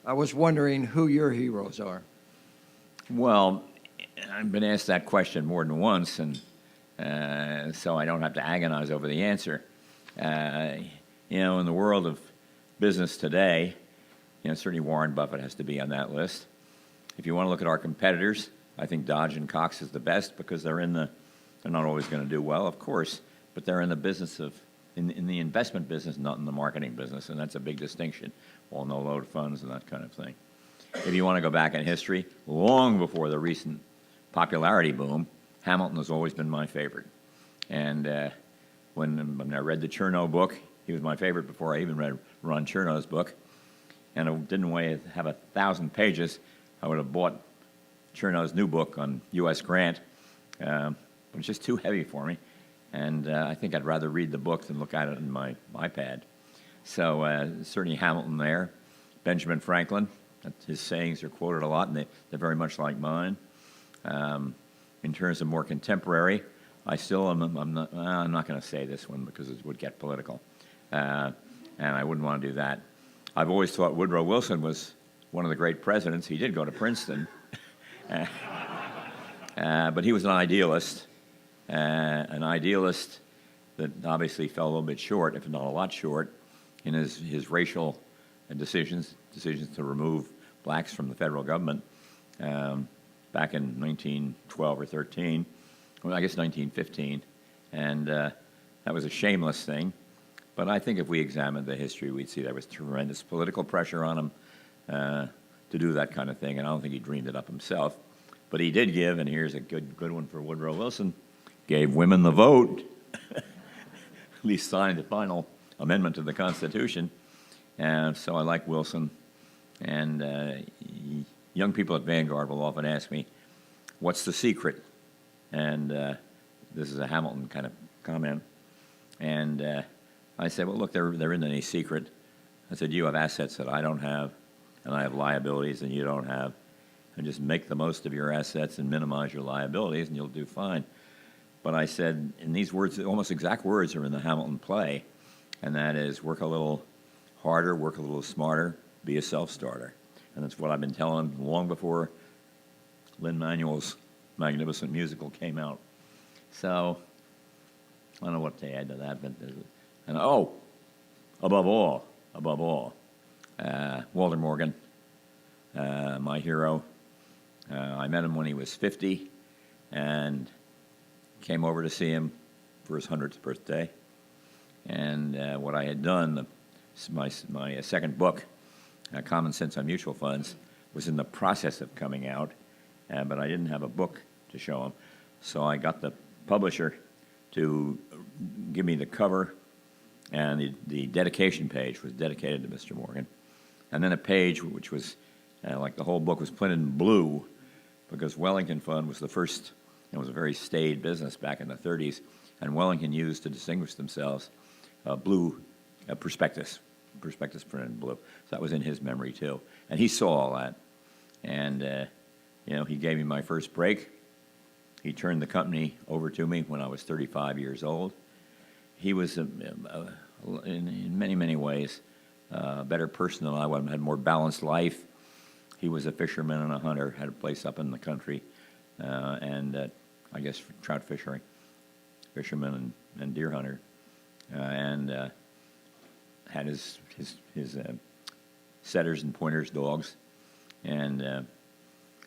I was wondering who your heroes are. Well, I've been asked that question more than once, and so I don't have to agonize over the answer. In the world of business today, certainly Warren Buffett has to be on that list. If you want to look at our competitors, I think Dodge and Cox is the best because they're not always going to do well, of course, but they're in the business in the investment business, not in the marketing business, and that's a big distinction. All no-load funds and that kind of thing. If you want to go back in history, long before the recent popularity boom, Hamilton has always been my favorite. And when I read the Chernow book, he was my favorite before I even read Ron Chernow's book. And it didn't have 1,000 pages. I would have bought Chernow's new book on U.S. Grant, but it's just too heavy for me. And I think I'd rather read the book than look at it in my iPad. So certainly Hamilton there. Benjamin Franklin, his sayings are quoted a lot, and they're very much like mine. In terms of more contemporary, I still am. I'm not going to say this one because it would get political, and I wouldn't want to do that. I've always thought Woodrow Wilson was one of the great presidents. He did go to Princeton, but he was an idealist that obviously fell a little bit short, if not a lot short, in his racial decisions to remove blacks from the federal government back in 1912 or 13, well, I guess 1915, and that was a shameless thing. But I think if we examined the history, we'd see there was tremendous political pressure on him to do that kind of thing, and I don't think he dreamed it up himself. But he did give, and here's a good one for Woodrow Wilson, gave women the vote, at least signed the final amendment to the Constitution. And so I like Wilson. And young people at Vanguard will often ask me, what's the secret? And this is a Hamilton kind of comment. And I said, well, look, there isn't any secret. I said, you have assets that I don't have, and I have liabilities that you don't have. And just make the most of your assets and minimize your liabilities, and you'll do fine. But I said, and these words, almost exact words, are in the Hamilton play, and that is work a little harder, work a little smarter, be a self-starter. And that's what I've been telling them long before Lin-Manuel's magnificent musical came out. So I don't know what to add to that, but above all, Walter Morgan, my hero. I met him when he was 50, and came over to see him for his 100th birthday. And what I had done, my second book, Common Sense on Mutual Funds, was in the process of coming out, but I didn't have a book to show him. So I got the publisher to give me the cover, and the dedication page was dedicated to Mr. Morgan. And then a page which was, like the whole book was printed in blue, because Wellington Fund was the first. It was a very staid business back in the 30s, and Wellington used to distinguish themselves blue prospectus printed in blue. So that was in his memory too, and he saw all that. And he gave me my first break. He turned the company over to me when I was 35 years old. He was, in many, many ways, a better person than I was, had a more balanced life. He was a fisherman and a hunter, had a place up in the country, and I guess trout fisherman and deer hunter, and had his setters and pointers dogs, and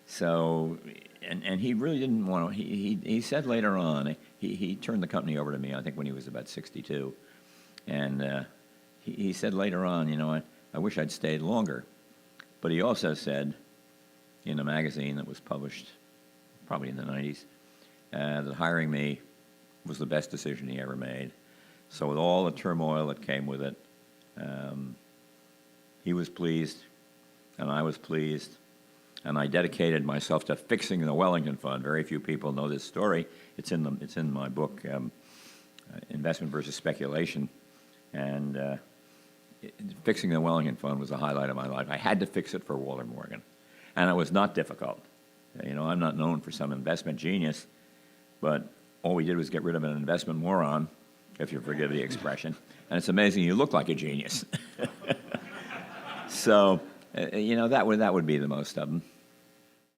so he really didn't want to. He said later on he turned the company over to me, I think when he was about 62, and he said later on, I wish I'd stayed longer. But he also said in a magazine that was published probably in the 90s that hiring me was the best decision he ever made. So with all the turmoil that came with it, he was pleased, and I was pleased, and I dedicated myself to fixing the Wellington Fund. Very few people know this story. It's in my book, Investment versus Speculation, and fixing the Wellington Fund was the highlight of my life. I had to fix it for Walter Morgan, and it was not difficult. I'm not known for some investment genius, but all we did was get rid of an investment moron, if you forgive the expression, and it's amazing you look like a genius. So You know, that would be the most of them.